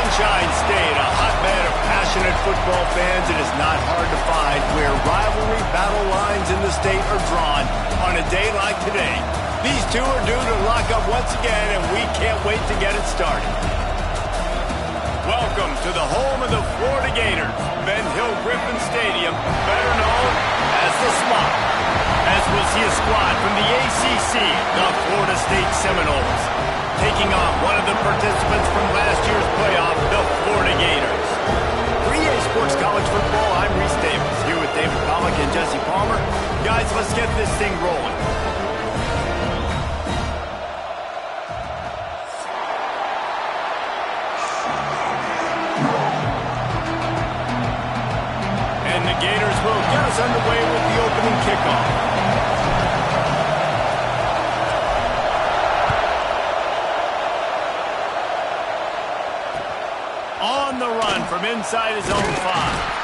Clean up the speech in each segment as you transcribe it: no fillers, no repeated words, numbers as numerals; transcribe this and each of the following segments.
Sunshine State, a hotbed of passionate football fans. It is not hard to find where rivalry battle lines in the state are drawn on a day like today. These two are due to lock up once again, and we can't wait to get it started. Welcome to the home of the Florida Gators, Ben Hill Griffin Stadium, better known as the Swamp. As we'll see a squad from the ACC, the Florida State Seminoles, taking on one of the participants from last year's playoff, the Florida Gators. For EA Sports College Football, I'm Reese Davis, here with David Pollack and Jesse Palmer. Guys, let's get this thing rolling. And the Gators will get us underway with the opening kickoff. On the run from inside his own 5.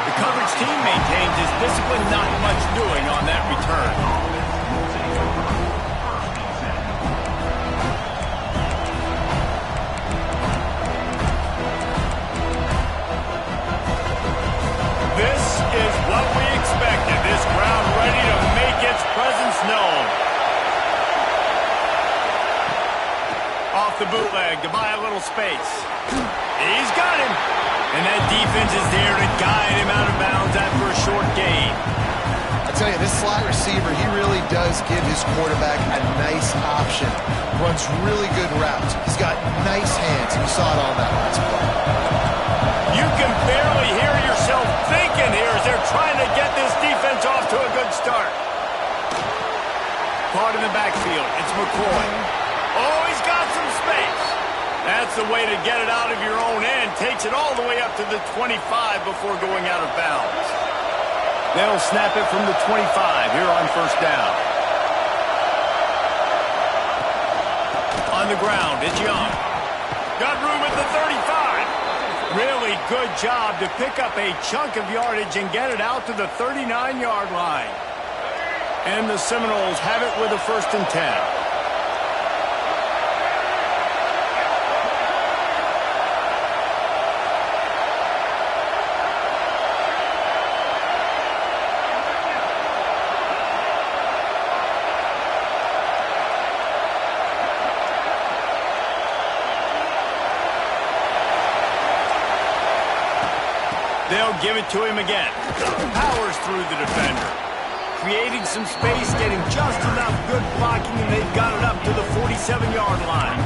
The coverage team maintains his discipline, not much doing on that return. This is what we expected. This crowd ready to make its presence known. Off the bootleg to buy a little space. He's got him. And that defense is there to guide him out of bounds after a short gain. I tell you, this slot receiver, he really does give his quarterback a nice option. Runs really good routes. He's got nice hands. You saw it on that last play. You can barely hear yourself thinking here as they're trying to get this defense off to a good start. Caught in the backfield. It's McCoy. Oh, he's got some space. That's the way to get it out of your own end. Takes it all the way up to the 25 before going out of bounds. They'll snap it from the 25 here on first down. On the ground, it's Young. Got room at the 35. Really good job to pick up a chunk of yardage and get it out to the 39-yard line. And the Seminoles have it with a 1st and 10. They'll give it to him again. Powers through the defender. Creating some space, getting just enough good blocking, and they've got it up to the 47-yard line.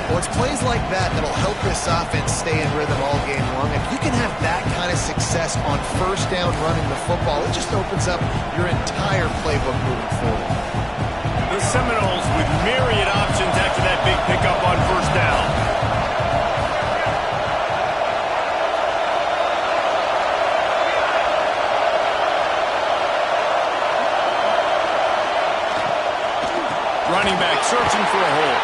Well, it's plays like that that'll help this offense stay in rhythm all game long. If you can have that kind of success on first down running the football, it just opens up your entire playbook moving forward. The Seminoles with myriad options after that big pickup on first down. Running back searching for a hole.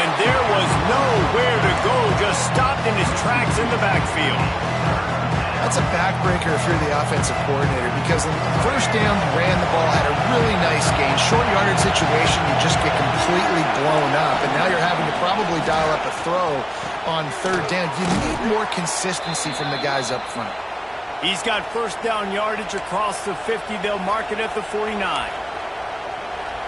And there was nowhere to go, just stopped in his tracks in the backfield. That's a backbreaker if you're the offensive coordinator, because in the first down, you ran the ball, had a really nice gain. Short yardage situation, you just get completely blown up, and now you're having to probably dial up a throw on 3rd down. You need more consistency from the guys up front. He's got first down yardage across the 50. They'll mark it at the 49.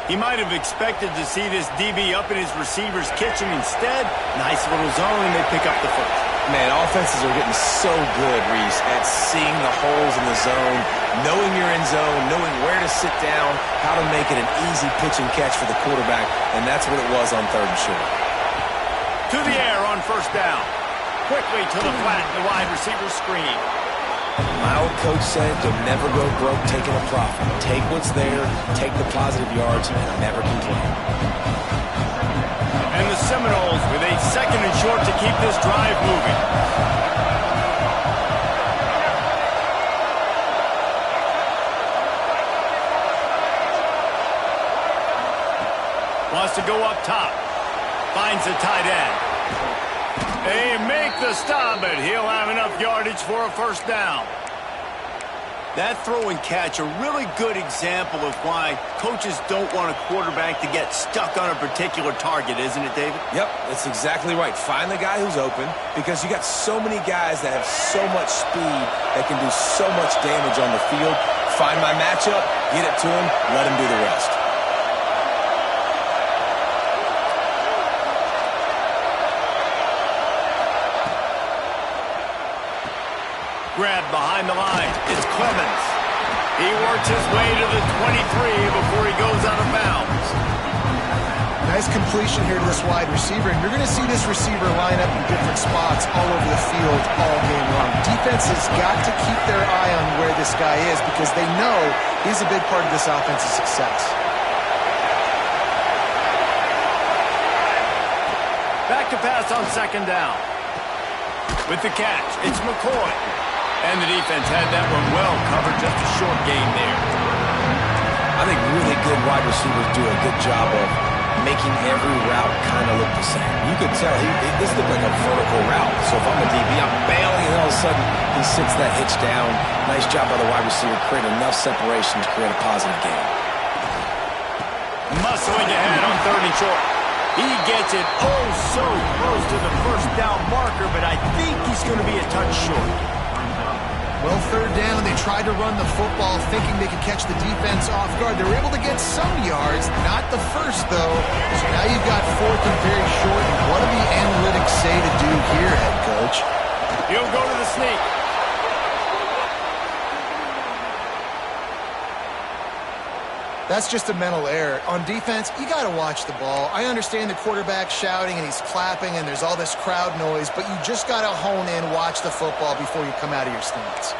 He might have expected to see this DB up in his receiver's kitchen. Instead, nice little zone, and they pick up the 1st. Man, offenses are getting so good, Reese, at seeing the holes in the zone, knowing you're in zone, knowing where to sit down, how to make it an easy pitch and catch for the quarterback, and that's what it was on 3rd and short. To the air on first down. Quickly to the flat, the wide receiver screen. My old coach said you'll never go broke taking a profit. Take what's there, take the positive yards, and never complain. And the Seminoles with a 2nd and short to keep this drive moving. Wants to go up top. Finds the tight end. They make the stop, but he'll have enough yardage for a first down. That throw and catch, a really good example of why coaches don't want a quarterback to get stuck on a particular target, isn't it, David? Yep, that's exactly right. Find the guy who's open because you got so many guys that have so much speed that can do so much damage on the field. Find my matchup, get it to him, let him do the rest. Grabbed behind the line. It's Clemens. He works his way to the 23 before he goes out of bounds. Nice completion here to this wide receiver, and you're going to see this receiver line up in different spots all over the field all game long. Defense has got to keep their eye on where this guy is because they know he's a big part of this offense's success. Back to pass on second down. With the catch, it's McCoy. And the defense had that one well covered, just a short gain there. I think really good wide receivers do a good job of making every route kind of look the same. You could tell this looked like a vertical route. So if I'm a DB, I'm bailing, and all of a sudden he sits that hitch down. Nice job by the wide receiver, create enough separation to create a positive gain. Muscling ahead on third and short. He gets it oh so close to the first down marker, but I think he's going to be a touch short. Well, third down, they tried to run the football thinking they could catch the defense off guard. They were able to get some yards, not the first, though. So now you've got fourth and very short. And what do the analytics say to do here, head coach? He'll go to the sneak. That's just a mental error. On defense, you got to watch the ball. I understand the quarterback shouting and he's clapping and there's all this crowd noise, but you just got to hone in, watch the football before you come out of your stance.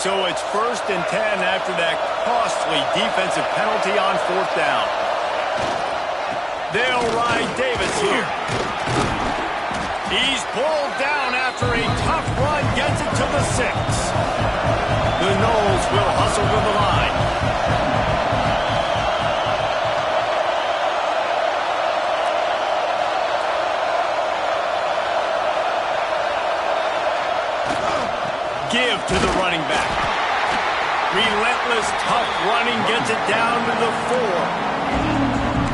So it's 1st and 10 after that costly defensive penalty on fourth down. They'll ride Davis here. He's pulled down after a tough run, gets it to the 6. The Noles will hustle to the line. Give to the running back. Relentless, tough running gets it down to the 4.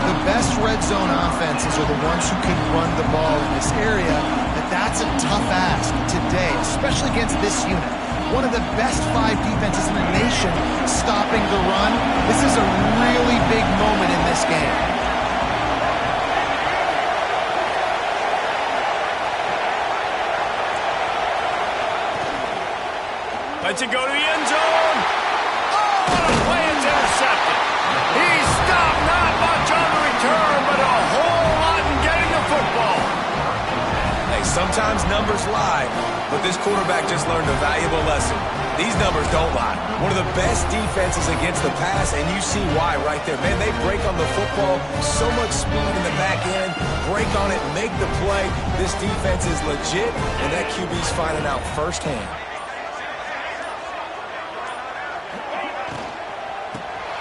The best red zone offenses are the ones who can run the ball in this area, but that's a tough ask today, especially against this unit. One of the best 5 defenses in the nation stopping the run. This is a really big moment in this game. Lets it go to the end zone. Oh, what a play, it's intercepted. He's stopped, not much on the return, but a whole lot in getting the football. Hey, sometimes numbers lie, but this quarterback just learned a valuable lesson. These numbers don't lie. One of the best defenses against the pass, and you see why right there. Man, they break on the football, so much speed in the back end, break on it, make the play. This defense is legit, and that QB's finding out firsthand.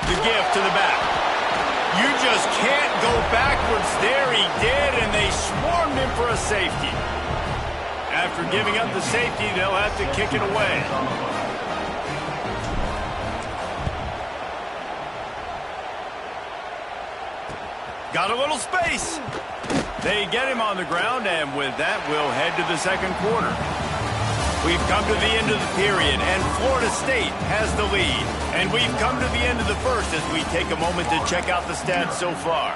The give to the back. You just can't go backwards there. He did, and they swarmed him for a safety. After giving up the safety, they'll have to kick it away. Got a little space. They get him on the ground, and with that, we'll head to the second quarter. We've come to the end of the period, and Florida State has the lead. And we've come to the end of the first as we take a moment to check out the stats so far.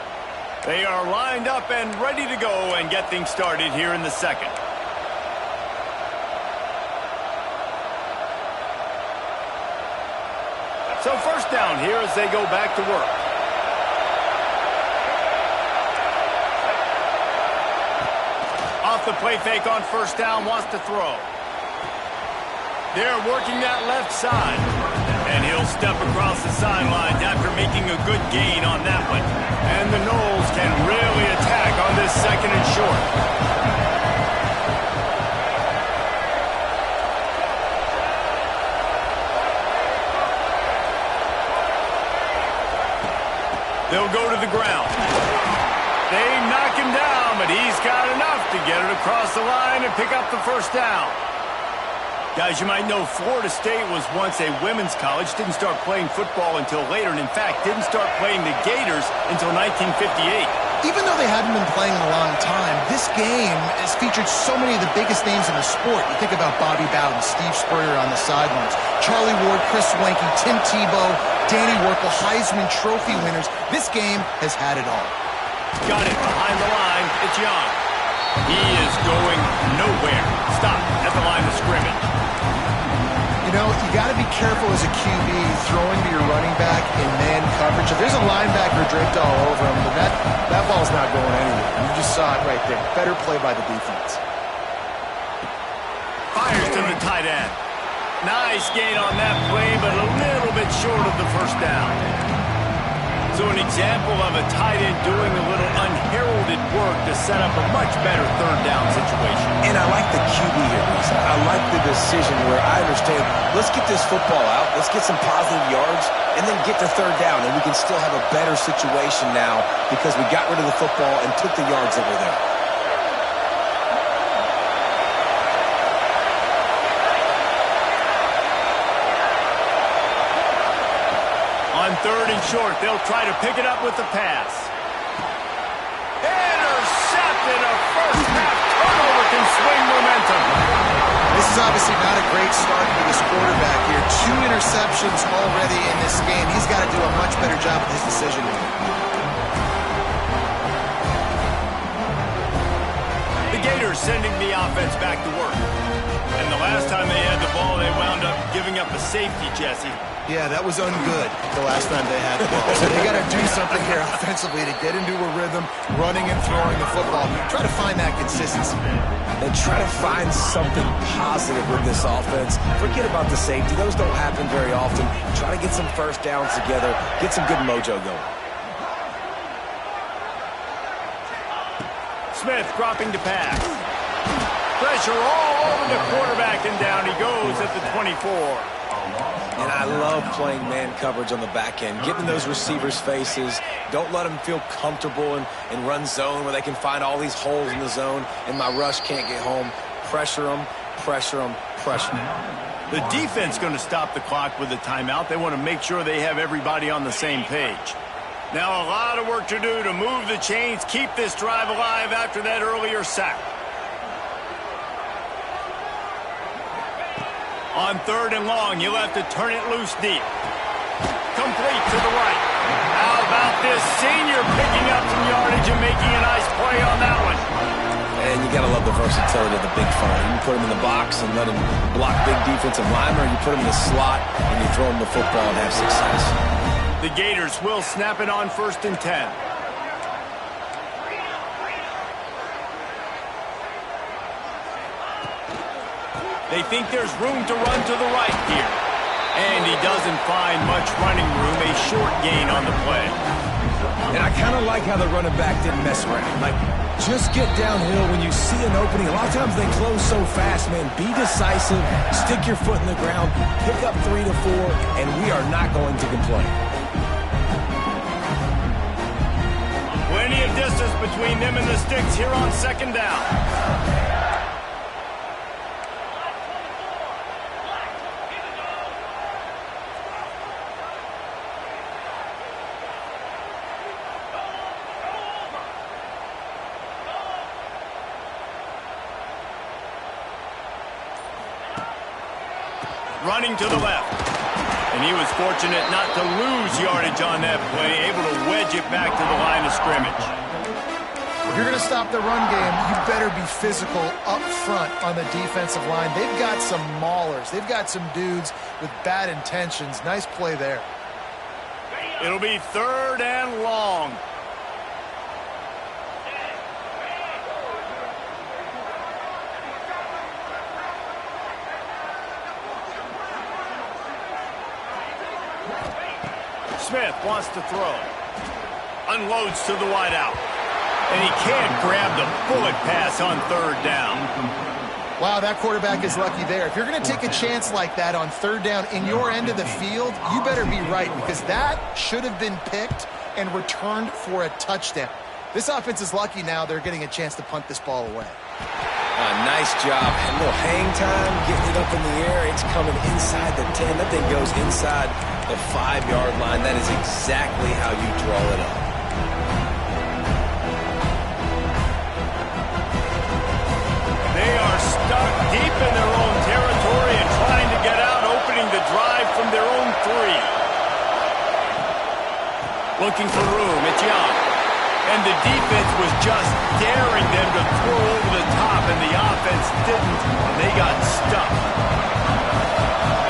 They are lined up and ready to go and get things started here in the second. So first down here as they go back to work. Off the play fake on first down, wants to throw. They're working that left side. And he'll step across the sidelines after making a good gain on that one. And the Noles can really attack on this second and short. They'll go to the ground. They knock him down, but he's got enough to get it across the line and pick up the first down. Guys, you might know Florida State was once a women's college, didn't start playing football until later, and in fact, didn't start playing the Gators until 1958. Even though they hadn't been playing in a long time, this game has featured so many of the biggest names in the sport. You think about Bobby Bowden, Steve Spurrier on the sidelines, Charlie Ward, Chris Swanky, Tim Tebow, Danny Werkel, Heisman Trophy winners. This game has had it all. Got it behind the line. It's Young. He is going nowhere. Stop at the line of scrimmage. You know, you got to be careful as a QB throwing to your running back in man coverage. If there's a linebacker draped all over him, but that ball's not going anywhere. You just saw it right there. Better play by the defense. Fires to the tight end. Nice gain on that play, but a little bit short of the first down. So an example of a tight end doing a little unheralded work to set up a much better third down situation. And I like the QB here, Lisa. I like the decision where I understand, let's get this football out, let's get some positive yards, and then get to third down, and we can still have a better situation now because we got rid of the football and took the yards that were there. On third and short, they'll try to pick it up with the pass. Intercepted. A first half turnover can swing momentum. This is obviously not a great start for this quarterback here. 2 interceptions already in this game. He's got to do a much better job with his decision making. The Gators sending the offense back to work. And the last time they had the ball, they wound up giving up a safety, Jesse. Yeah, that was ungood the last time they had the ball. So they got to do something here offensively to get into a rhythm, running and throwing the football. Try to find that consistency. And try to find something positive with this offense. Forget about the safety. Those don't happen very often. Try to get some first downs together. Get some good mojo going. Smith dropping to pass. Pressure all over the quarterback, and down he goes at the 24. And I love playing man coverage on the back end, getting those receivers' faces. Don't let them feel comfortable in run zone where they can find all these holes in the zone and my rush can't get home. Pressure them, pressure them, pressure them. The defense going to stop the clock with a timeout. They want to make sure they have everybody on the same page. Now a lot of work to do to move the chains, keep this drive alive after that earlier sack. On third and long, you'll have to turn it loose deep. Complete to the right. How about this senior picking up some yardage and making a nice play on that one? And you got to love the versatility of the big fella. You can put him in the box and let him block big defensive linemen, or you put him in the slot and you throw him the football and have success. The Gators will snap it on 1st and 10. They think there's room to run to the right here. And he doesn't find much running room, a short gain on the play. And I kind of like how the running back didn't mess around. Like, just get downhill when you see an opening. A lot of times they close so fast, man. Be decisive, stick your foot in the ground, pick up 3 to 4, and we are not going to complain. Plenty of distance between them and the sticks here on 2nd down. Running to the left. And he was fortunate not to lose yardage on that play, able to wedge it back to the line of scrimmage. If you're going to stop the run game, you better be physical up front on the defensive line. They've got some maulers. They've got some dudes with bad intentions. Nice play there. It'll be 3rd and long. Smith wants to throw. Unloads to the wideout. And he can't grab the bullet pass on 3rd down. Wow, that quarterback is lucky there. If you're going to take a chance like that on 3rd down in your end of the field, you better be right, because that should have been picked and returned for a touchdown. This offense is lucky now they're getting a chance to punt this ball away. Nice job. A little hang time, getting it up in the air. It's coming inside the 10. That thing goes inside the 5-yard line. That is exactly how you draw it up. They are stuck deep in their own territory and trying to get out, opening the drive from their own 3. Looking for room. It's Young. And the defense was just daring them to throw over the top, and the offense didn't, and they got stuck.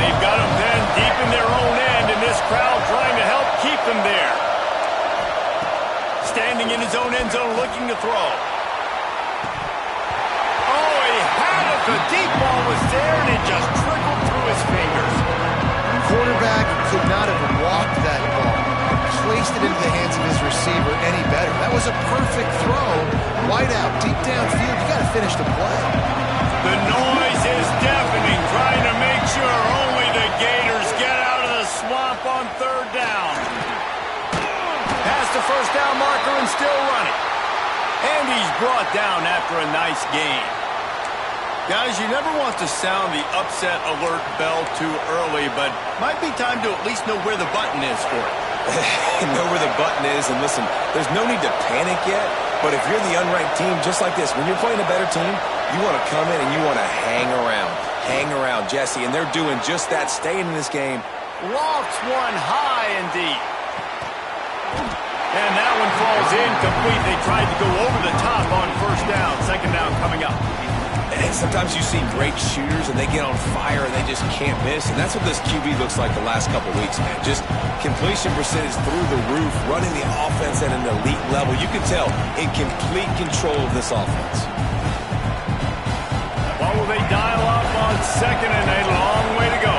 They've got them then deep in their own end, and this crowd trying to help keep them there. Standing in his own end zone looking to throw. Oh, he had it. The deep ball was there, and it just trickled through his fingers. The quarterback could not have walked that ball. Placed it into the hands of his receiver any better. That was a perfect throw. Wide out, deep downfield. You got to finish the play. The noise is deafening, trying to make sure only the Gators get out of the swamp on 3rd down. Past the first down marker and still running. And he's brought down after a nice gain. Guys, you never want to sound the upset alert bell too early, but might be time to at least know where the button is for it. Know where the button is, and listen, there's no need to panic yet, but if you're the unranked team, just like this, when you're playing a better team, you want to come in and you want to hang around, Jesse, and they're doing just that, staying in this game. Lofts one high and deep. And that one falls incomplete. They tried to go over the top on 1st down. 2nd down coming up. And sometimes you see great shooters, and they get on fire, and they just can't miss. And that's what this QB looks like the last couple weeks, man. Just completion percentage through the roof, running the offense at an elite level. You can tell in complete control of this offense. What will they dial up on 2nd and a long way to go?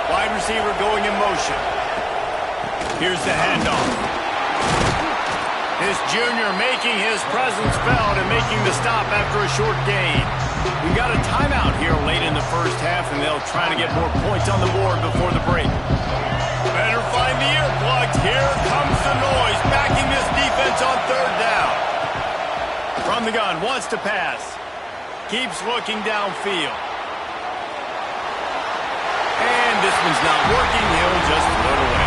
Wide receiver going in motion. Here's the handoff. This junior making his presence felt and making the stop after a short gain. We've got a timeout here late in the 1st half, and they'll try to get more points on the board before the break. Better find the earplugs. Here comes the noise, backing this defense on 3rd down. From the gun, wants to pass. Keeps looking downfield. And this one's not working. He'll just throw it away.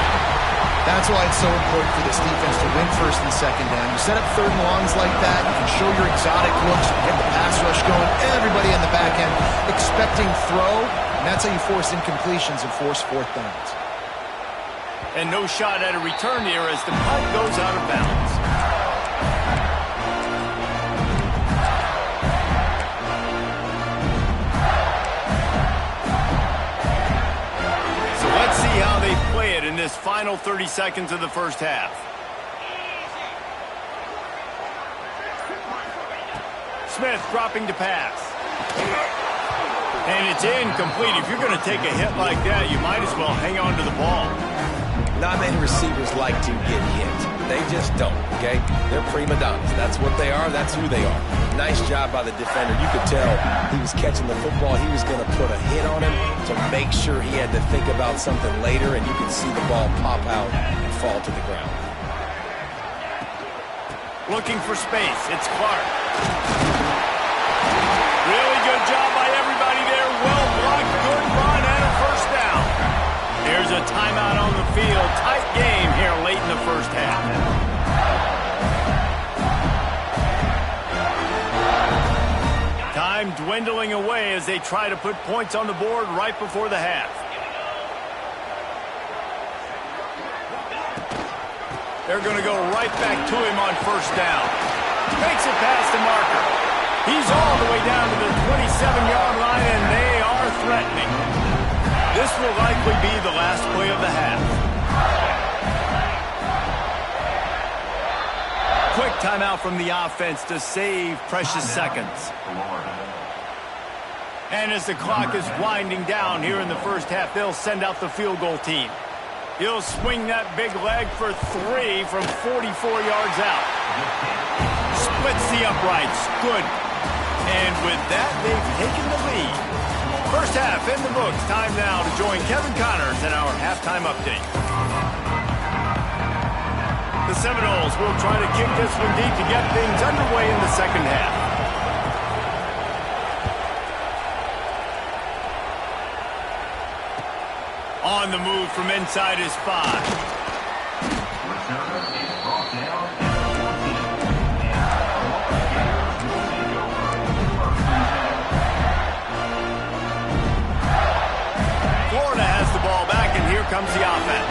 That's why it's so important for this defense to win 1st and 2nd down. You set up 3rd and longs like that, you can show your exotic looks, you get the pass rush going, everybody on the back end expecting throw, and that's how you force incompletions and force 4th downs. And no shot at a return here as the punt goes out of bounds. So let's see how they play it in this final 30 seconds of the 1st half. Smith dropping to pass. And it's incomplete. If you're going to take a hit like that, you might as well hang on to the ball. Not many receivers like to get hit. They just don't, okay? They're prima donnas. That's what they are. That's who they are. Nice job by the defender. You could tell he was catching the football. He was going to put a hit on him to make sure he had to think about something later, and you could see the ball pop out and fall to the ground. Looking for space. It's Clark. Really good job by everybody there. Well blocked, good run, and a 1st down. There's a timeout on the field. Tight game here late in the 1st half. Time dwindling away as they try to put points on the board right before the half. They're going to go right back to him on 1st down. Makes it past the marker. He's all the way down to the 27-yard line, and they are threatening. This will likely be the last play of the half. Quick timeout from the offense to save precious seconds. And as the clock is winding down here in the 1st half, they'll send out the field goal team. He'll swing that big leg for 3 from 44 yards out. Splits the uprights. Good. And with that, they've taken the lead. 1st half in the books. Time now to join Kevin Connors in our halftime update. The Seminoles Seminoles will try to kick this one deep to get things underway in the second half. On the move from inside his 5. Florida has the ball back, and here comes the offense.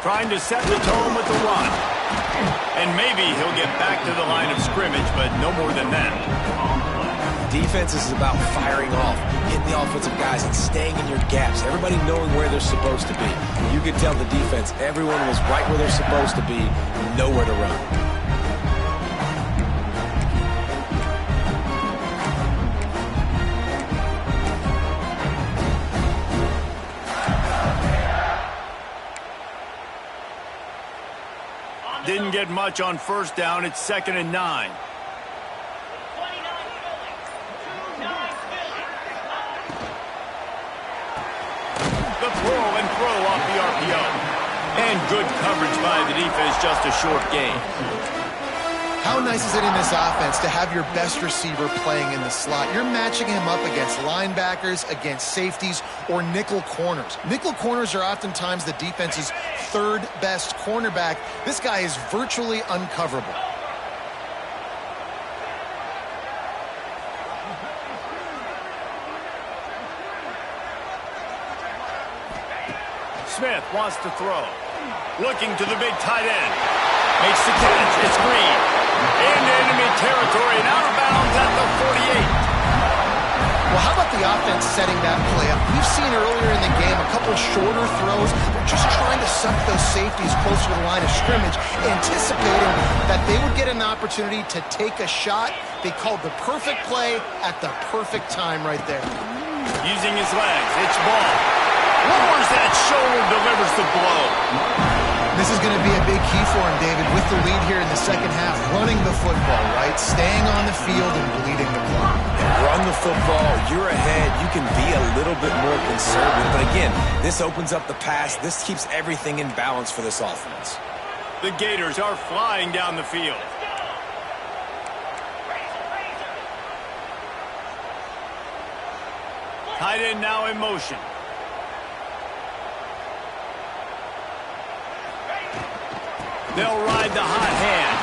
Trying to set the tone with the run. And maybe he'll get back to the line of scrimmage, but no more than that. Defense is about firing off, hitting the offensive guys, and staying in your gaps. Everybody knowing where they're supposed to be. You could tell the defense, everyone was right where they're supposed to be, nowhere to run. Didn't get much on first down. It's 2nd and 9. The pull and throw off the RPO. And good coverage by the defense, just a short gain. How nice is it in this offense to have your best receiver playing in the slot? You're matching him up against linebackers, against safeties, or nickel corners. Nickel corners are oftentimes the defense's third best cornerback. This guy is virtually uncoverable. Smith wants to throw. Looking to the big tight end. Makes the catch. It's Green. Into enemy territory and out of bounds at the 48. Well, how about the offense setting that play up? We've seen earlier in the game a couple shorter throws. They're just trying to suck those safeties closer to the line of scrimmage, anticipating that they would get an opportunity to take a shot. They called the perfect play at the perfect time right there. Using his legs. It's ball. Lowers that shoulder, delivers the blow. This is going to be a big key for him, David, with the lead here in the second half. Running the football, right? Staying on the field and bleeding the clock. Run the football. You're ahead. You can be a little bit more conservative. But again, this opens up the pass. This keeps everything in balance for this offense. The Gators are flying down the field. Tight end now in motion. They'll ride the hot hand.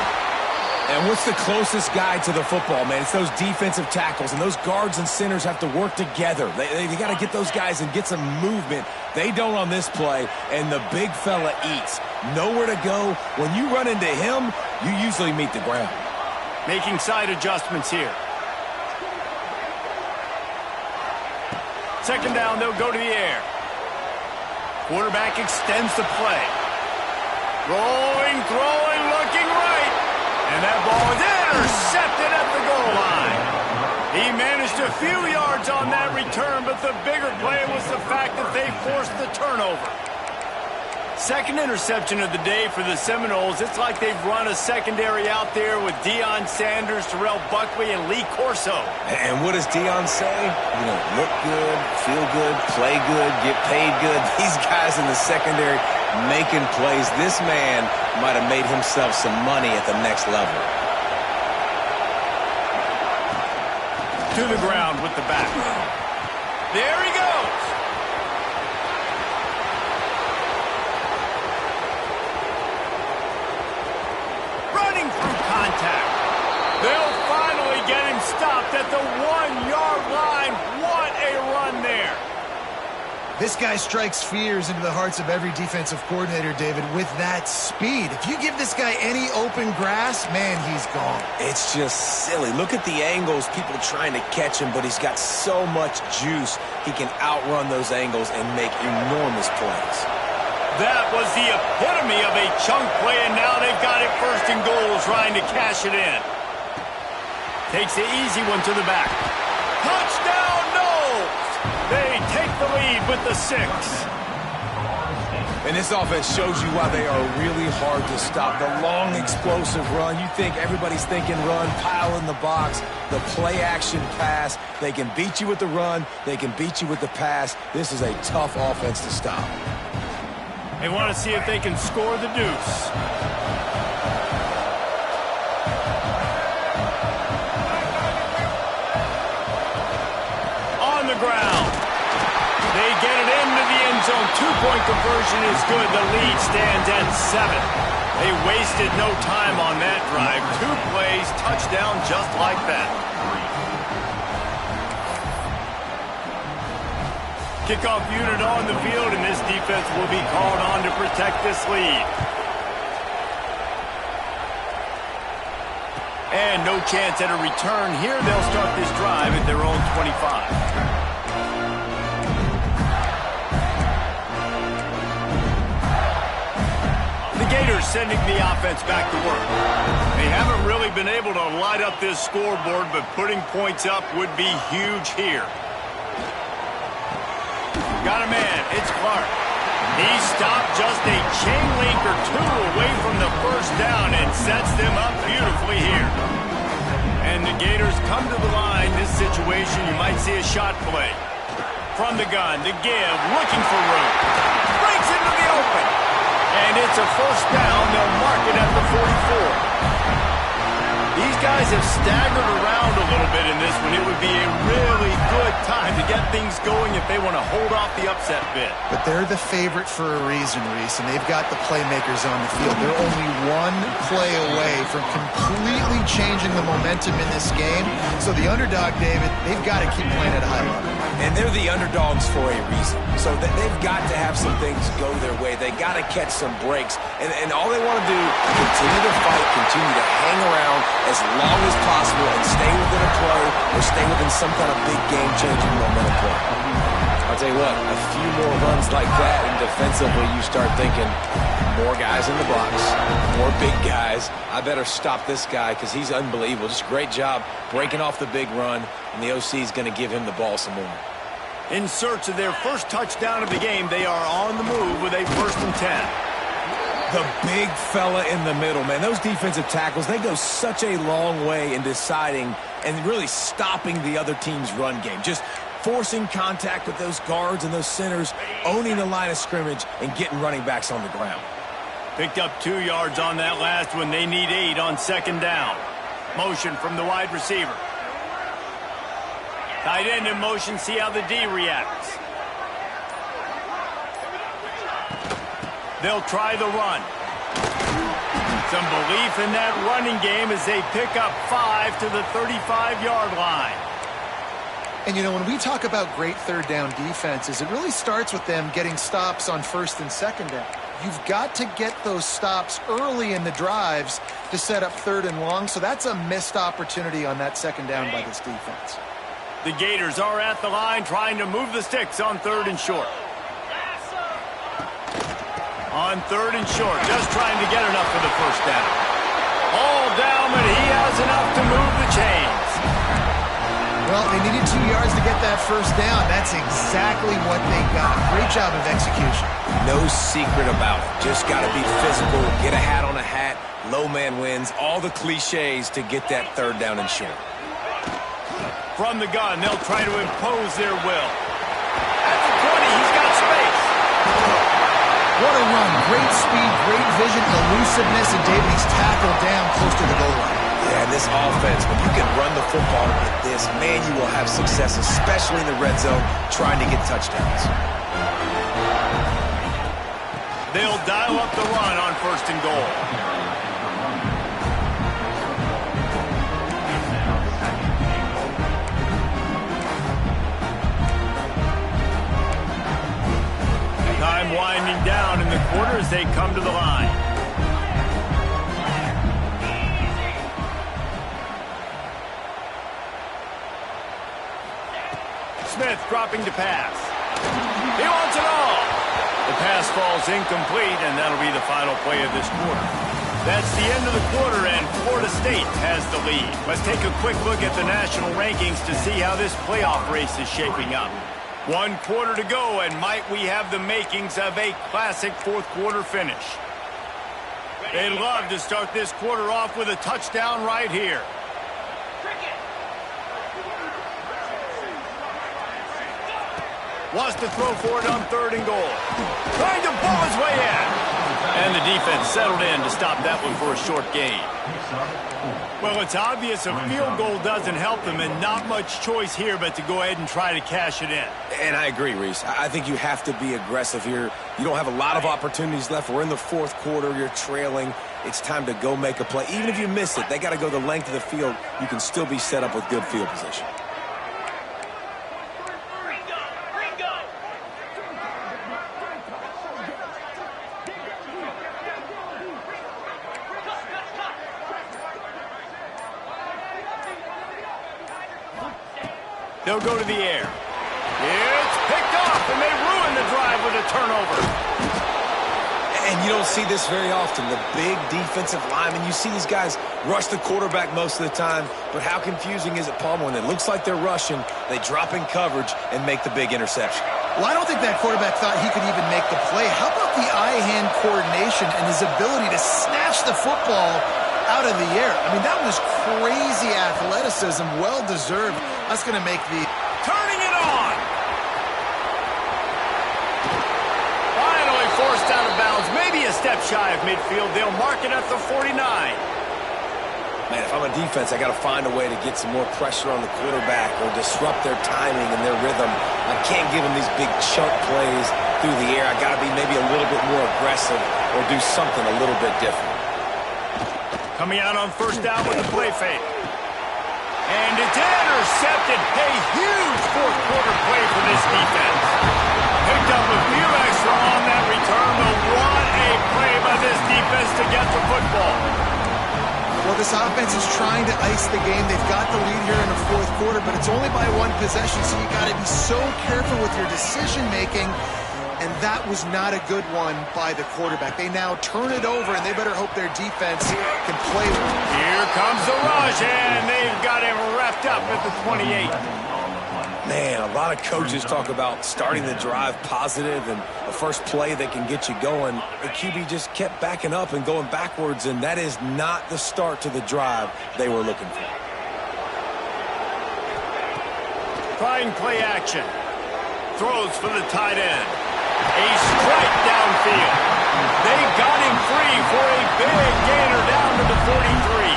And what's the closest guy to the football, man? It's those defensive tackles, and those guards and centers have to work together. They got to get those guys and get some movement. They don't on this play, and the big fella eats. Nowhere to go. When you run into him, you usually meet the ground. Making side adjustments here. Second down, they'll go to the air. Quarterback extends the play. Rolling, throwing, looking right. And that ball is intercepted at the goal line. He managed a few yards on that return, but the bigger play was the fact that they forced the turnover. Second interception of the day for the Seminoles. It's like they've run a secondary out there with Deion Sanders, Terrell Buckley, and Lee Corso. And what does Deion say? You know, look good, feel good, play good, get paid good. These guys in the secondary making plays. This man might have made himself some money at the next level. To the ground with the back. There he goes. Running through contact. They'll finally get him stopped at the 1-yard line. What a run there. This guy strikes fears into the hearts of every defensive coordinator, David, with that speed. If you give this guy any open grass, man, he's gone. It's just silly. Look at the angles, people trying to catch him, but he's got so much juice. He can outrun those angles and make enormous plays. That was the epitome of a chunk play, and now they've got it first and goal, trying to cash it in. Takes the easy one to the back. Touchdown, Noles! They take the lead with the 6. And this offense shows you why they are really hard to stop. The long, explosive run. You think everybody's thinking run, pile in the box, the play-action pass. They can beat you with the run. They can beat you with the pass. This is a tough offense to stop. They want to see if they can score the deuce. On the ground. They get it into the end zone. Two-point conversion is good. The lead stands at 7. They wasted no time on that drive. 2 plays, touchdown just like that. Kickoff unit on the field, and this defense will be called on to protect this lead. And no chance at a return here. They'll start this drive at their own 25. The Gators sending the offense back to work. They haven't really been able to light up this scoreboard, but putting points up would be huge here. Got a man. It's Clark. He stopped just a chain link or 2 away from the first down and sets them up beautifully here. And the Gators come to the line. This situation, you might see a shot play. From the gun, the give, looking for room. Breaks into the open. And it's a first down. They'll mark it at the 44. These guys have staggered around a little bit in this one. It would be a really good time to get things going if they want to hold off the upset bid. But they're the favorite for a reason, Reese, and they've got the playmakers on the field. They're only 1 play away from completely changing the momentum in this game. So the underdog, David, they've got to keep playing at a high level. And they're the underdogs for a reason. So they've got to have some things go their way. They got to catch some breaks. And all they want to do is continue to fight, continue to hang around as long as possible and stay within a play or stay within some kind of big game-changing momentum play. I'll tell you what, a few more runs like that and defensively you start thinking more guys in the box, more big guys. I better stop this guy because he's unbelievable. Just a great job breaking off the big run, and the OC is going to give him the ball some more. In search of their first touchdown of the game, they are on the move with a 1st and 10. The big fella in the middle, man. Those defensive tackles, they go such a long way in deciding and really stopping the other team's run game. Just forcing contact with those guards and those centers, owning the line of scrimmage, and getting running backs on the ground. Picked up 2 yards on that last one. They need 8 on 2nd down. Motion from the wide receiver. Tight end in motion. See how the D reacts. They'll try the run. Some belief in that running game as they pick up 5 to the 35-yard line. And, you know, when we talk about great 3rd down defenses, it really starts with them getting stops on 1st and 2nd down. You've got to get those stops early in the drives to set up 3rd and long, so that's a missed opportunity on that 2nd down by this defense. The Gators are at the line trying to move the sticks on 3rd and short. On 3rd and short, just trying to get enough for the first down. All down, but he has enough to move the chains. Well, they needed 2 yards to get that first down. That's exactly what they got. Great job of execution. No secret about it. Just got to be physical, get a hat on a hat, low man wins, all the cliches to get that 3rd down and short. From the gun, they'll try to impose their will. At the 20, he's got space. What a run. Great speed, great vision, elusiveness, and David, he's tackled down close to the goal line. Yeah, and this offense, when you can run the football like this, man, you will have success, especially in the red zone, trying to get touchdowns. They'll dial up the run on 1st and goal. Time winding down in the quarter as they come to the line. Smith dropping to pass. He wants it all. The pass falls incomplete, and that'll be the final play of this quarter. That's the end of the quarter, and Florida State has the lead. Let's take a quick look at the national rankings to see how this playoff race is shaping up. 1 quarter to go, and might we have the makings of a classic fourth quarter finish. They'd love to start this quarter off with a touchdown right here. Wants to throw for it on 3rd and goal. Trying to pull his way in. And the defense settled in to stop that one for a short gain. Well, it's obvious a field goal doesn't help them, and not much choice here but to go ahead and try to cash it in. And I agree, Reese. I think you have to be aggressive here. You don't have a lot of opportunities left. We're in the 4th quarter. You're trailing. It's time to go make a play. Even if you miss it, they got to go the length of the field. You can still be set up with good field position. They'll go to the air. It's picked off, and they ruin the drive with a turnover. And you don't see this very often. The big defensive linemen, you see these guys rush the quarterback most of the time, but how confusing is it, Paul, when it looks like they're rushing, they drop in coverage and make the big interception? Well, I don't think that quarterback thought he could even make the play. How about the eye-hand coordination and his ability to snatch the football out of the air? I mean, that was crazy athleticism, well-deserved. That's going to make the... Turning it on! Finally forced out of bounds, maybe a step shy of midfield. They'll mark it at the 49. Man, if I'm a defense, I got to find a way to get some more pressure on the quarterback or disrupt their timing and their rhythm. I can't give them these big chunk plays through the air. I got to be maybe a little bit more aggressive or do something a little bit different. Coming out on 1st down with the play fake. And it's intercepted. A huge 4th quarter play for this defense. Picked up a few extra on that return, but what a play by this defense to get the football. Well, this offense is trying to ice the game. They've got the lead here in the 4th quarter, but it's only by 1 possession, so you got to be so careful with your decision-making. And that was not a good one by the quarterback. They now turn it over, and they better hope their defense can play with it. Here comes the rush, and they've got him wrapped up at the 28. Man, a lot of coaches talk about starting the drive positive and a first play that can get you going. The QB just kept backing up and going backwards, and that is not the start to the drive they were looking for. Trying play action. Throws for the tight end. A strike downfield. They got him free for a big gainer down to the 43.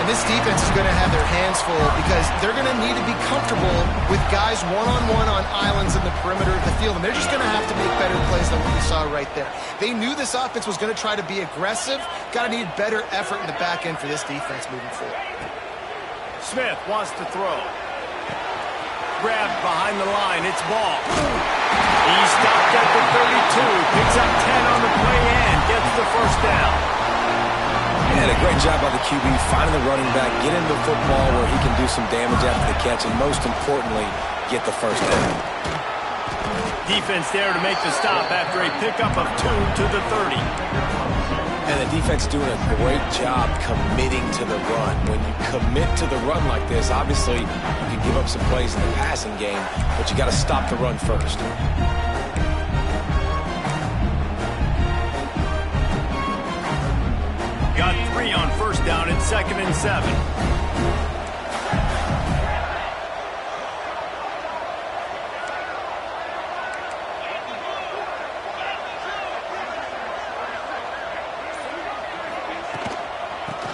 And this defense is going to have their hands full because they're going to need to be comfortable with guys one-on-one on islands in the perimeter of the field. And they're just going to have to make better plays than what we saw right there. They knew this offense was going to try to be aggressive. Got to need better effort in the back end for this defense moving forward. Smith wants to throw. Grabbed behind the line. It's ball. He stopped at the 32. Picks up 10 on the play and gets the 1st down. And a great job by the QB finding the running back, get him the football where he can do some damage after the catch, and most importantly, get the 1st down. Defense there to make the stop after a pickup of 2 to the 30. And the defense doing a great job committing to the run. When you commit to the run like this, obviously you can give up some plays in the passing game, but you got to stop the run first. Got 3 on 1st down at 2nd and 7.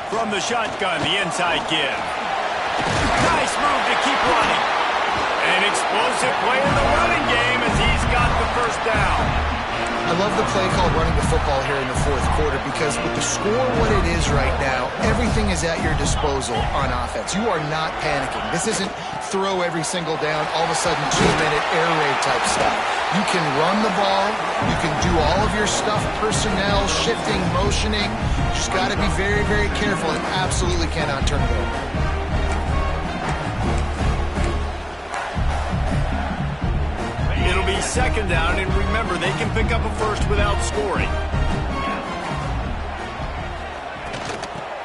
From the shotgun, the inside give. Nice move to keep running. An explosive play in the running game as he's got the 1st down. I love the play called running the football here in the 4th quarter because with the score what it is right now, everything is at your disposal on offense. You are not panicking. This isn't throw every single down, all of a sudden 2-minute air raid type stuff. You can run the ball. You can do all of your stuff, personnel, shifting, motioning. You just got to be very, very careful and absolutely cannot turn it over. 2nd down, and remember, they can pick up a 1st without scoring.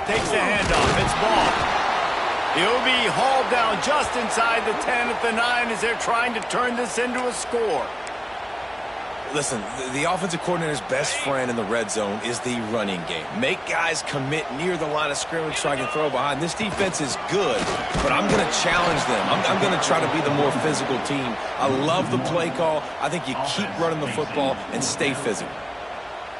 Takes the handoff. It's ball. He'll be hauled down just inside the 10 at the 9 as they're trying to turn this into a score. Listen, the offensive coordinator's best friend in the red zone is the running game. Make guys commit near the line of scrimmage so I can throw behind. This defense is good, but I'm going to challenge them. I'm going to try to be the more physical team. I love the play call. I think you keep running the football and stay physical.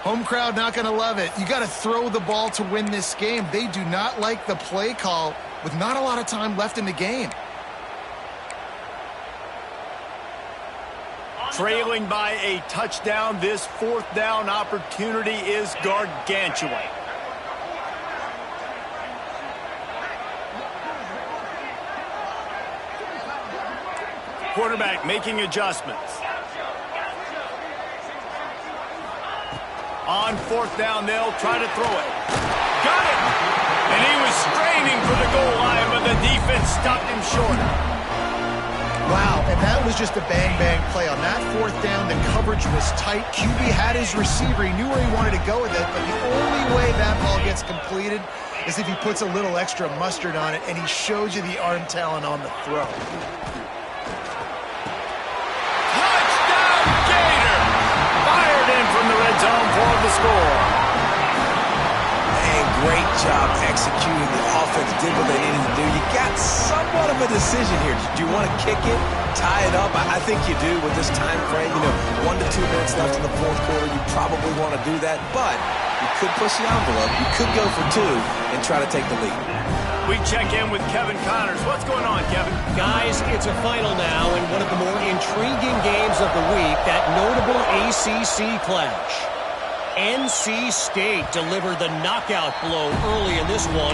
Home crowd not going to love it. You got to throw the ball to win this game. They do not like the play call with not a lot of time left in the game. Trailing by a touchdown, this fourth down opportunity is gargantuan. Quarterback making adjustments. On fourth down, they'll try to throw it. Got it! And he was straining for the goal line, but the defense stopped him short. Wow, and that was just a bang-bang play. On that fourth down, the coverage was tight. QB had his receiver. He knew where he wanted to go with it, but the only way that ball gets completed is if he puts a little extra mustard on it, and he shows you the arm talent on the throw. Touchdown, Gator! Fired in from the red zone for the score. And great job executing. The offense did what they needed to do. You got somewhat of a decision here. Do you want to kick it, tie it up? I think you do with this time frame. 1 to 2 minutes left in the fourth quarter. You probably want to do that, but you could push the envelope. You could go for 2 and try to take the lead. We check in with Kevin Connors. What's going on, Kevin? Guys, it's a final now in one of the more intriguing games of the week, that notable ACC clash. NC State delivered the knockout blow early in this one,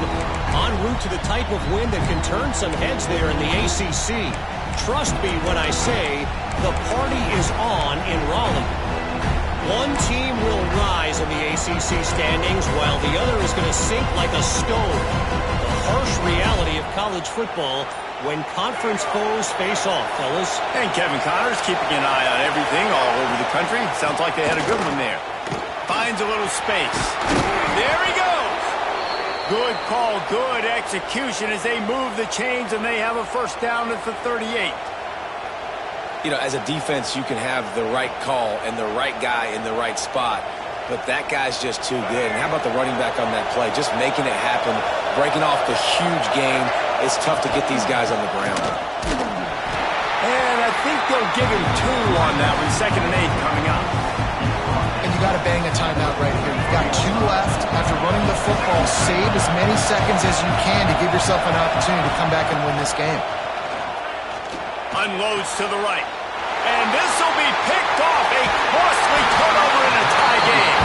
en route to the type of win that can turn some heads there in the ACC. Trust me when I say the party is on in Raleigh. One team will rise in the ACC standings while the other is going to sink like a stone. The harsh reality of college football when conference foes face off, fellas. And Kevin Connors keeping an eye on everything all over the country. Sounds like they had a good one there. Finds a little space. There he goes. Good call, good execution as they move the chains and they have a first down at the 38. As a defense, you can have the right call and the right guy in the right spot, but that guy's just too good. And how about the running back on that play? Just making it happen, breaking off the huge game. It's tough to get these guys on the ground. And I think they'll give him 2 on that one, 2nd and 8 coming up. And you got to bang a timeout right here. You've got 2 left. After running the football, save as many seconds as you can to give yourself an opportunity to come back and win this game. Unloads to the right. And this will be picked off. A costly turnover in a tie game.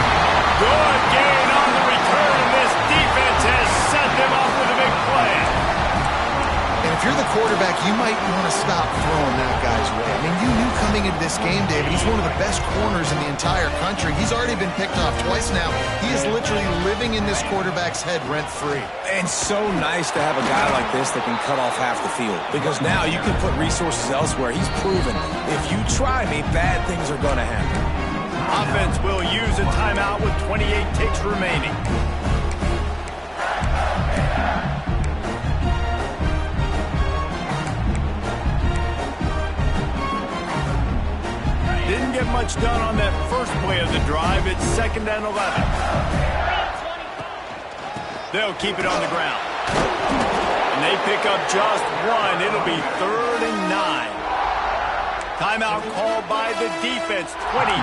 Good gain on the return, and this defense has set them up with a big play. And if you're the quarterback, you might want to stop throwing that guy's way. I mean, you knew coming into this game, David, he's one of the best corners in the entire country. He's already been picked off twice now. He is literally living in this quarterback's head rent-free. And so nice to have a guy like this that can cut off half the field, because now you can put resources elsewhere. He's proven if you try me, bad things are going to happen. Offense will use a timeout with 28 ticks remaining. Didn't get much done on that first play of the drive. It's 2nd and 11. They'll keep it on the ground. And they pick up just 1. It'll be 3rd and 9. Timeout called by the defense. 23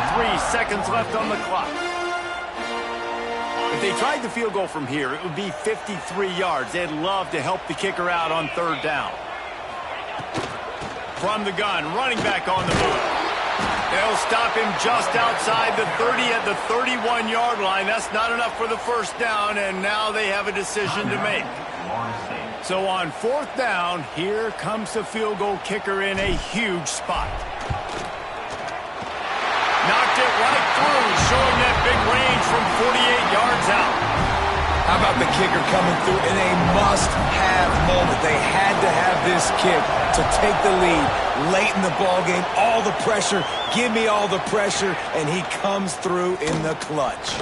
seconds left on the clock. If they tried the field goal from here, it would be 53 yards. They'd love to help the kicker out on 3rd down. From the gun, running back on the move. They'll stop him just outside the 30 at the 31-yard line. That's not enough for the first down, and now they have a decision to make. So on 4th down, here comes the field goal kicker in a huge spot. Knocked it right through, showing that big range from 48 yards out. How about the kicker coming through in a must-have moment? They had to have this kick to take the lead late in the ballgame. All the pressure, give me all the pressure, and he comes through in the clutch.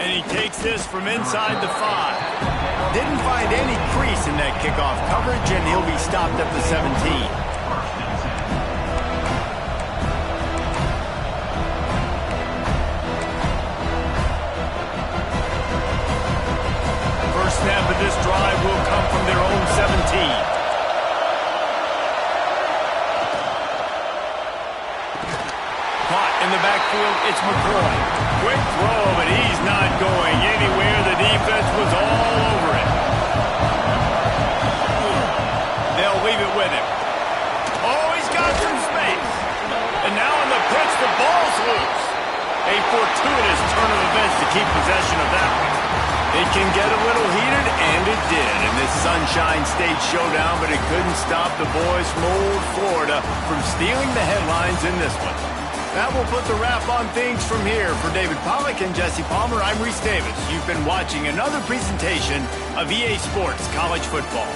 And he takes this from inside the 5. Didn't find any crease in that kickoff coverage, and he'll be stopped at the 17. Snap of this drive will come from their own 17. Caught in the backfield, it's McCoy. Quick throw, but he's not going anywhere. The defense was all over it. They'll leave it with him. Oh, he's got some space. And now on the pitch, the ball's loose. A fortuitous turn of events to keep possession of that one. It can get a little heated, and it did in this Sunshine State showdown, but it couldn't stop the boys from old Florida from stealing the headlines in this one. That will put the wrap on things from here. For David Pollack and Jesse Palmer, I'm Reese Davis. You've been watching another presentation of EA Sports College Football.